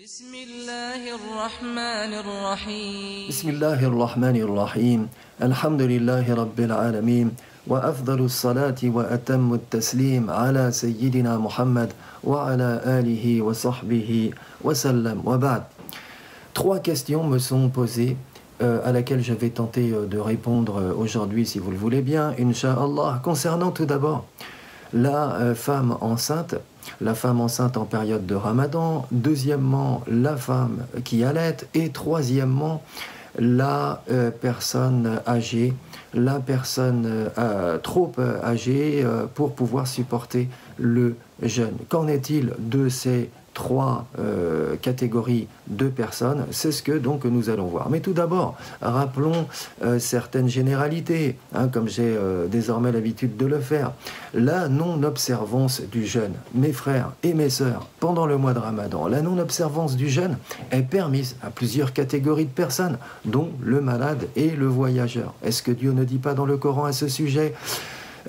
بسم الله الرحمن الرحيم بسم الله الرحمن الرحيم الحمد لله رب العالمين وأفضل الصلاة وأتم التسليم على سيدنا محمد وعلى آله وصحبه وسلم وبعد. Trois questions me sont posées à laquelle je vais tenter de répondre aujourd'hui si vous le voulez bien, Inch'Allah, concernant tout d'abord la femme enceinte en période de Ramadan, deuxièmement la femme qui allaite et troisièmement la personne âgée, la personne trop âgée pour pouvoir supporter le jeûne. Qu'en est-il de ces trois catégories de personnes? C'est ce que donc nous allons voir. Mais tout d'abord, rappelons certaines généralités, comme j'ai désormais l'habitude de le faire. La non-observance du jeûne, mes frères et mes sœurs, pendant le mois de Ramadan, la non-observance du jeûne est permise à plusieurs catégories de personnes, dont le malade et le voyageur. Est-ce que Dieu ne dit pas dans le Coran à ce sujet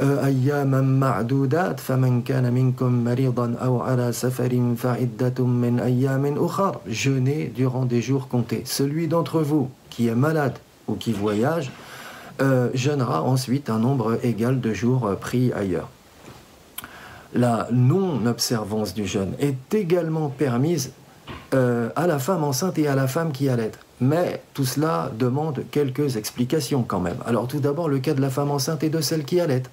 أياما معدودات فمن كان منكم مريضا أو على سفر فعدة من أيام أخر. Jeûnez durant des jours comptés. Celui d'entre vous qui est malade ou qui voyage jeûnera ensuite un nombre égal de jours pris ailleurs. La non-observance du jeûne est également permise à la femme enceinte et à la femme qui allaite. Mais tout cela demande quelques explications quand même. Alors tout d'abord, le cas de la femme enceinte et de celle qui allaite.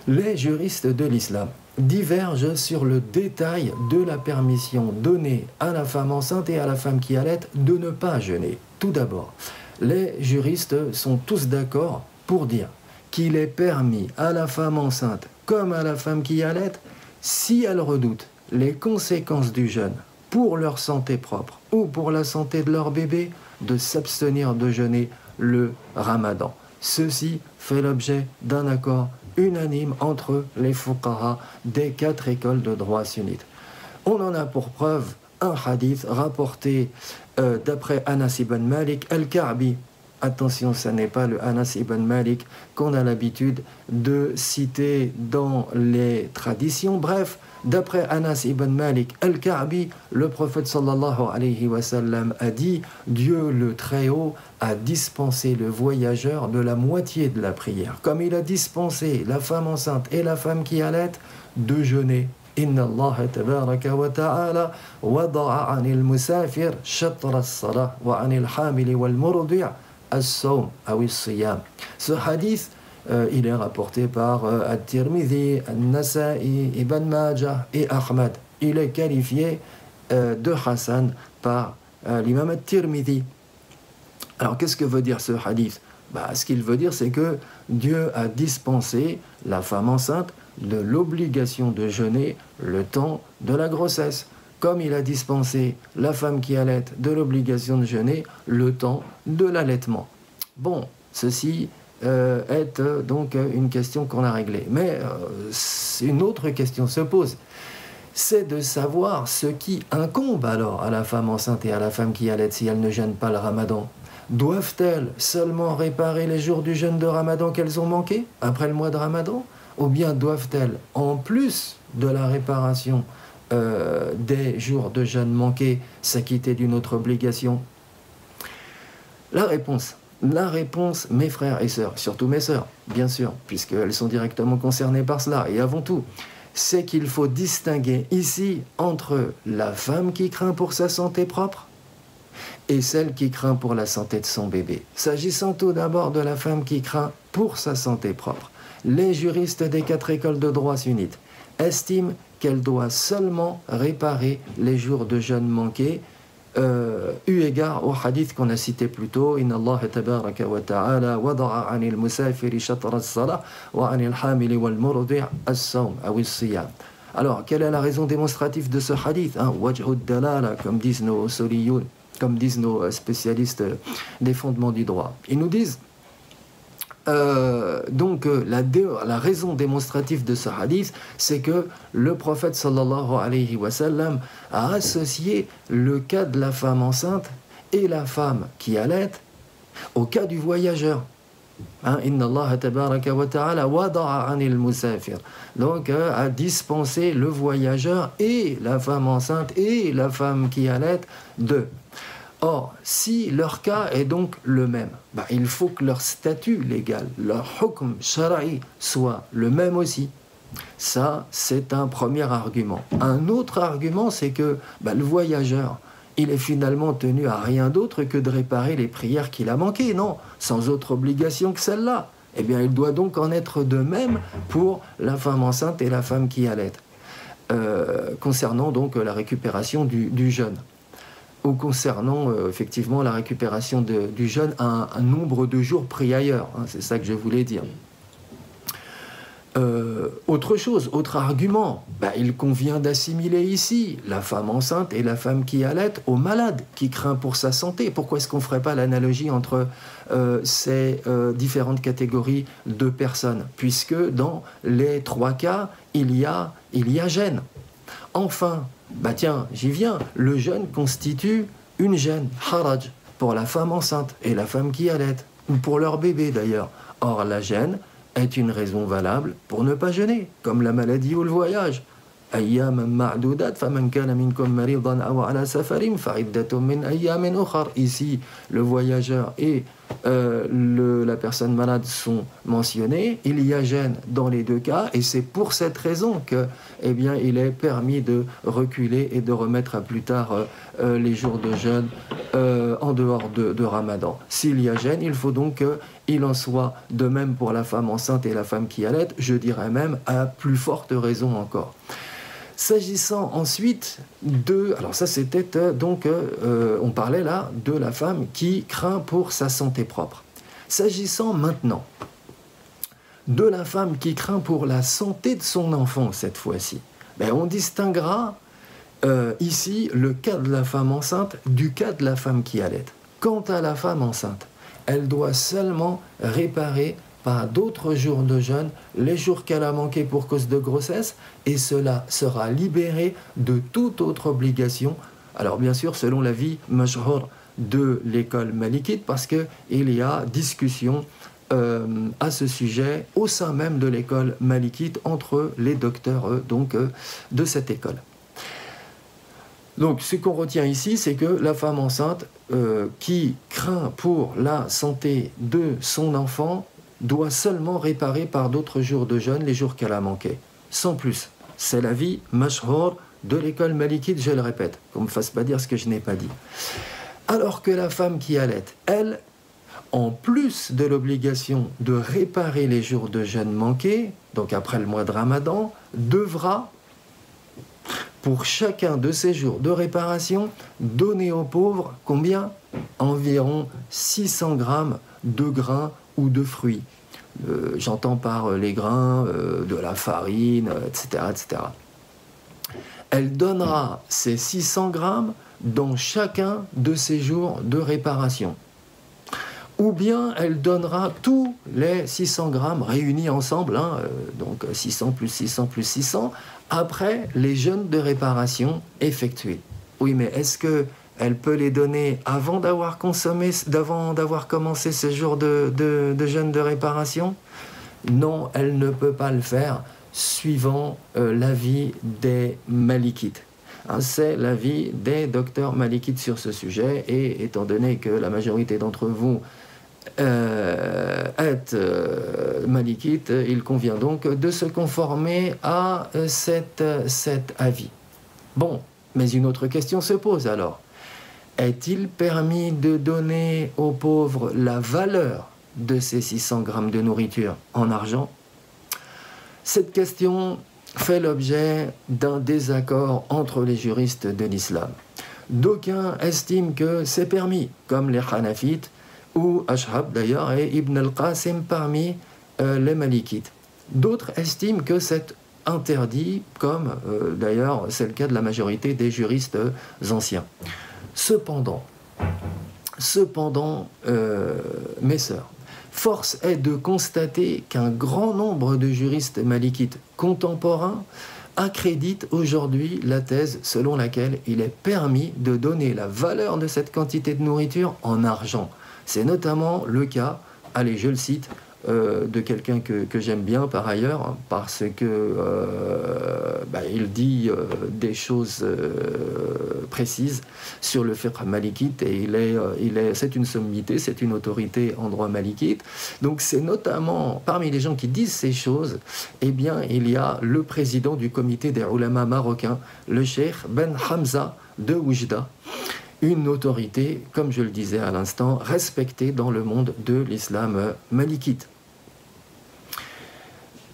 Les juristes de l'islam divergent sur le détail de la permission donnée à la femme enceinte et à la femme qui allaite de ne pas jeûner. Tout d'abord, les juristes sont tous d'accord pour dire qu'il est permis à la femme enceinte comme à la femme qui allaite, si elle redoute les conséquences du jeûne pour leur santé propre ou pour la santé de leur bébé, de s'abstenir de jeûner le Ramadan. Ceci fait l'objet d'un accord unanime entre les fuqaha des 4 écoles de droit sunnite. On en a pour preuve un hadith rapporté d'après Anas ibn Malik al-Ka'bi. Attention, ce n'est pas le Anas ibn Malik qu'on a l'habitude de citer dans les traditions. Bref, d'après Anas ibn Malik al-Ka'bi, le prophète sallallahu alayhi wa sallam a dit « Dieu le Très-Haut a dispensé le voyageur de la moitié de la prière, comme il a dispensé la femme enceinte et la femme qui allaite de jeûner. » Inna Allah tabaraka wa ta'ala wada'a anil musafir shatra as-salah wa anil hamili wal murdi' as-sawm aw as-siyam. Ce hadith il est rapporté par At-Tirmidhi, An-Nasa'i, Ibn Majah et Ahmad. Il est qualifié de Hassan par l'imam At-Tirmidhi. Alors qu'est-ce que veut dire ce hadith? Ce qu'il veut dire, c'est que Dieu a dispensé la femme enceinte de l'obligation de jeûner le temps de la grossesse, comme il a dispensé la femme qui allaite de l'obligation de jeûner le temps de l'allaitement. Bon, ceci est donc une question qu'on a réglée. Mais une autre question se pose. C'est de savoir ce qui incombe alors à la femme enceinte et à la femme qui allaite si elles ne jeûnent pas le Ramadan. Doivent-elles seulement réparer les jours du jeûne de Ramadan qu'elles ont manqués après le mois de Ramadan? Ou bien doivent-elles, en plus de la réparation des jours de jeûne manqués, s'acquitter d'une autre obligation? La réponse, mes frères et sœurs, surtout mes sœurs, bien sûr, puisqu'elles sont directement concernées par cela, et avant tout, c'est qu'il faut distinguer ici entre la femme qui craint pour sa santé propre et celle qui craint pour la santé de son bébé. S'agissant tout d'abord de la femme qui craint pour sa santé propre, les juristes des 4 écoles de droit sunnites estiment qu'elle doit seulement réparer les jours de jeûne manqués, eu égard au hadith qu'on a cité plus tôt, Inna Allah tabaraka wa ta'ala wada'a anil musafiri shatra as-salah wa anil hamili wal murdi' as-sawm aw as-siyam. Alors, quelle est la raison démonstrative de ce hadith? Wajhud dalala, comme disent nos soliyoun, comme disent nos spécialistes des fondements du droit. Ils nous disent la raison démonstrative de ce hadith, c'est que le prophète sallallahu alayhi wa sallam a associé le cas de la femme enceinte et la femme qui allaite au cas du voyageur. Inna Allah tabaraka wa ta'ala wada'a anil musafir. Donc, a dispensé le voyageur et la femme enceinte et la femme qui allait d'eux. Or, si leur cas est donc le même, il faut que leur statut légal, leur hukm shara'i soit le même aussi. Ça, c'est un premier argument. Un autre argument, c'est que le voyageur, il est finalement tenu à rien d'autre que de réparer les prières qu'il a manquées, non, sans autre obligation que celle-là. Eh bien, il doit donc en être de même pour la femme enceinte et la femme qui allait. Concernant donc la récupération du jeûne. Ou concernant effectivement la récupération du jeûne, un nombre de jours pris ailleurs. C'est ça que je voulais dire. Autre chose, autre argument, il convient d'assimiler ici la femme enceinte et la femme qui allait au malade, qui craint pour sa santé. Pourquoi est-ce qu'on ne ferait pas l'analogie entre ces différentes catégories de personnes? Puisque dans les trois cas, il y a gêne. Enfin, tiens, j'y viens, le jeûne constitue une gêne, haraj, pour la femme enceinte et la femme qui allait, ou pour leur bébé d'ailleurs. Or, la gêne est une raison valable pour ne pas jeûner, comme la maladie ou le voyage. Ici, le voyageur et la personne malade sont mentionnés. Il y a gêne dans les deux cas, et c'est pour cette raison que, il est permis de reculer et de remettre à plus tard les jours de jeûne en dehors de Ramadan. S'il y a gêne, il faut donc qu'il en soit de même pour la femme enceinte et la femme qui allait, je dirais même à plus forte raison encore. S'agissant ensuite alors ça c'était on parlait là de la femme qui craint pour sa santé propre. S'agissant maintenant de la femme qui craint pour la santé de son enfant cette fois-ci, on distinguera ici le cas de la femme enceinte du cas de la femme qui allait. Quant à la femme enceinte, elle doit seulement réparer par d'autres jours de jeûne les jours qu'elle a manqués pour cause de grossesse, et cela sera libéré de toute autre obligation. Alors bien sûr, selon l'avis mashhur de l'école malikite, parce qu'il y a discussion à ce sujet au sein même de l'école malikite entre les docteurs de cette école. Donc ce qu'on retient ici, c'est que la femme enceinte qui craint pour la santé de son enfant doit seulement réparer par d'autres jours de jeûne les jours qu'elle a manqués, sans plus. C'est l'avis mashhur de l'école malikite, je le répète, qu'on ne me fasse pas dire ce que je n'ai pas dit. Alors que la femme qui allait, elle, en plus de l'obligation de réparer les jours de jeûne manqués, donc après le mois de Ramadan, devra, pour chacun de ces jours de réparation, donner aux pauvres combien? Environ 600 grammes de grains ou de fruits. J'entends par les grains, de la farine, etc., etc. Elle donnera ces 600 grammes dans chacun de ces jours de réparation. Ou bien elle donnera tous les 600 grammes réunis ensemble, donc 600 plus 600 plus 600, après les jeûnes de réparation effectués. Oui, mais est-ce qu'elle peut les donner avant d'avoir commencé ce jour de jeûne de réparation? Non, elle ne peut pas le faire suivant l'avis des malikites. C'est l'avis des docteurs malikites sur ce sujet, et étant donné que la majorité d'entre vous est malikite, il convient donc de se conformer à cet avis. Bon, mais une autre question se pose alors. Est-il permis de donner aux pauvres la valeur de ces 600 grammes de nourriture en argent? Cette question fait l'objet d'un désaccord entre les juristes de l'islam. D'aucuns estiment que c'est permis, comme les Hanafites, ou Ashhab d'ailleurs, et Ibn al-Qasim parmi les Malikites. D'autres estiment que c'est interdit, comme d'ailleurs c'est le cas de la majorité des juristes anciens. Cependant, mes sœurs, force est de constater qu'un grand nombre de juristes malikites contemporains accréditent aujourd'hui la thèse selon laquelle il est permis de donner la valeur de cette quantité de nourriture en argent. C'est notamment le cas allez, je le cite, de quelqu'un que j'aime bien par ailleurs, parce que il dit des choses précises sur le fiqh malikite, et c'est une sommité, c'est une autorité en droit malikite. Donc c'est notamment, parmi les gens qui disent ces choses, eh bien il y a le président du comité des ulama marocains, le cheikh Ben Hamza de Oujda, une autorité, comme je le disais à l'instant, respectée dans le monde de l'islam malikite.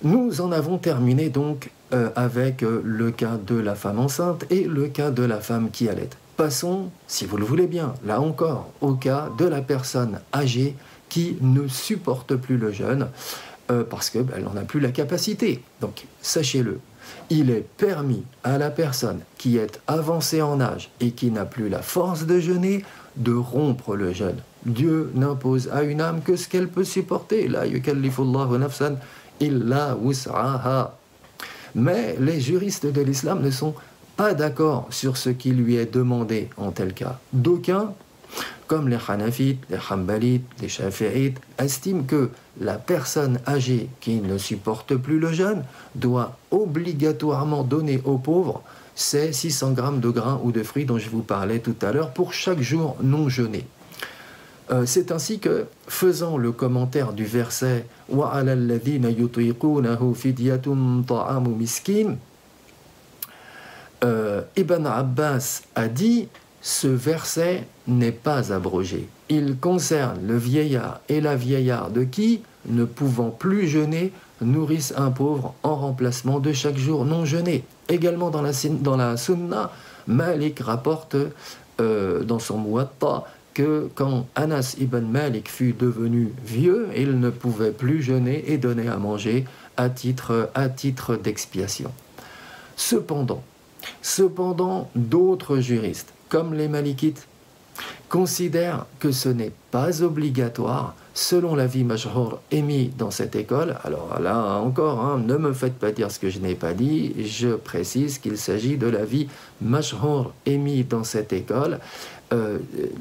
Nous en avons terminé donc avec le cas de la femme enceinte et le cas de la femme qui allait. Passons, si vous le voulez bien, là encore, au cas de la personne âgée qui ne supporte plus le jeûne parce qu'elle n'en a plus la capacité. Donc, sachez-le, il est permis à la personne qui est avancée en âge et qui n'a plus la force de jeûner de rompre le jeûne. Dieu n'impose à une âme que ce qu'elle peut supporter. La yukallifullahu nafsan illa wus'aha. Mais les juristes de l'islam ne sont pas d'accord sur ce qui lui est demandé en tel cas. D'aucuns, comme les Hanafites, les Hanbalites, les Shafi'ites, estiment que la personne âgée qui ne supporte plus le jeûne doit obligatoirement donner aux pauvres ces 600 grammes de grains ou de fruits dont je vous parlais tout à l'heure pour chaque jour non jeûné. C'est ainsi que, faisant le commentaire du verset « Wa 'ala alladhina yutiqunahu fidyatun ta'amu miskin », Ibn Abbas a dit « Ce verset n'est pas abrogé. Il concerne le vieillard et la vieillarde qui, ne pouvant plus jeûner, nourrissent un pauvre en remplacement de chaque jour non jeûné. » Également dans la Sunna, Malik rapporte dans son Muwatta que quand Anas ibn Malik fut devenu vieux, il ne pouvait plus jeûner et donner à manger à titre d'expiation. Cependant, d'autres juristes, comme les Malikites, considèrent que ce n'est pas obligatoire selon l'avis mashhour émis dans cette école. Alors là encore, ne me faites pas dire ce que je n'ai pas dit, je précise qu'il s'agit de l'avis mashhour émis dans cette école.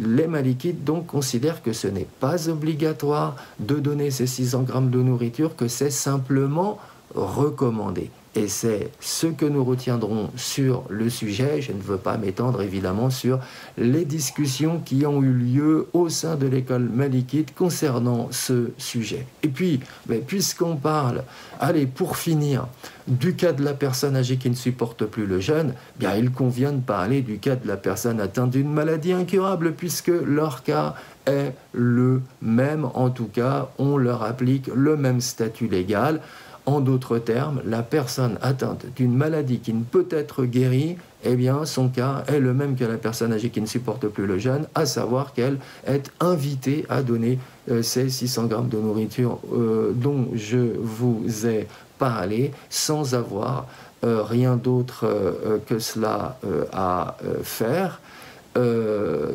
Les Malikites donc considèrent que ce n'est pas obligatoire de donner ces 600 grammes de nourriture, que c'est simplement recommandé. Et c'est ce que nous retiendrons sur le sujet. Je ne veux pas m'étendre évidemment sur les discussions qui ont eu lieu au sein de l'école malikite concernant ce sujet. Et puis, puisqu'on parle, allez, pour finir, du cas de la personne âgée qui ne supporte plus le jeûne, bien, il convient de parler du cas de la personne atteinte d'une maladie incurable, puisque leur cas est le même. En tout cas, on leur applique le même statut légal. En d'autres termes, la personne atteinte d'une maladie qui ne peut être guérie, eh bien, son cas est le même que la personne âgée qui ne supporte plus le jeûne, à savoir qu'elle est invitée à donner ces 600 grammes de nourriture dont je vous ai parlé, sans avoir rien d'autre que cela à faire.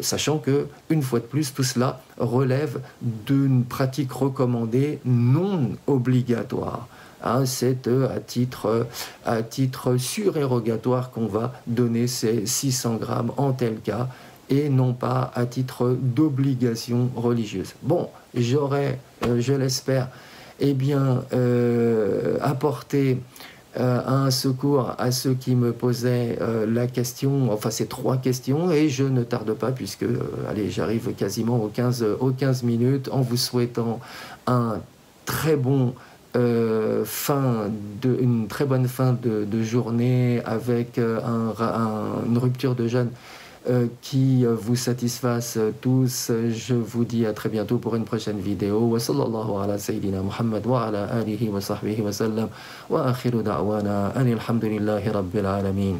Sachant que, une fois de plus, tout cela relève d'une pratique recommandée non obligatoire. C'est à titre surérogatoire qu'on va donner ces 600 grammes en tel cas, et non pas à titre d'obligation religieuse. Bon, j'aurais, je l'espère, apporté un secours à ceux qui me posaient la question, enfin ces 3 questions, et je ne tarde pas puisque, allez, j'arrive quasiment aux 15 minutes, en vous souhaitant un très bon une très bonne fin de journée avec une rupture de jeûne qui vous satisfasse tous. Je vous dis à très bientôt pour une prochaine vidéo. Wa sallallahu ala sayyidina Muhammad wa ala alihi wa sahbihi wa sallam wa akhiru da'wana anil hamdulillahi rabbil alamin.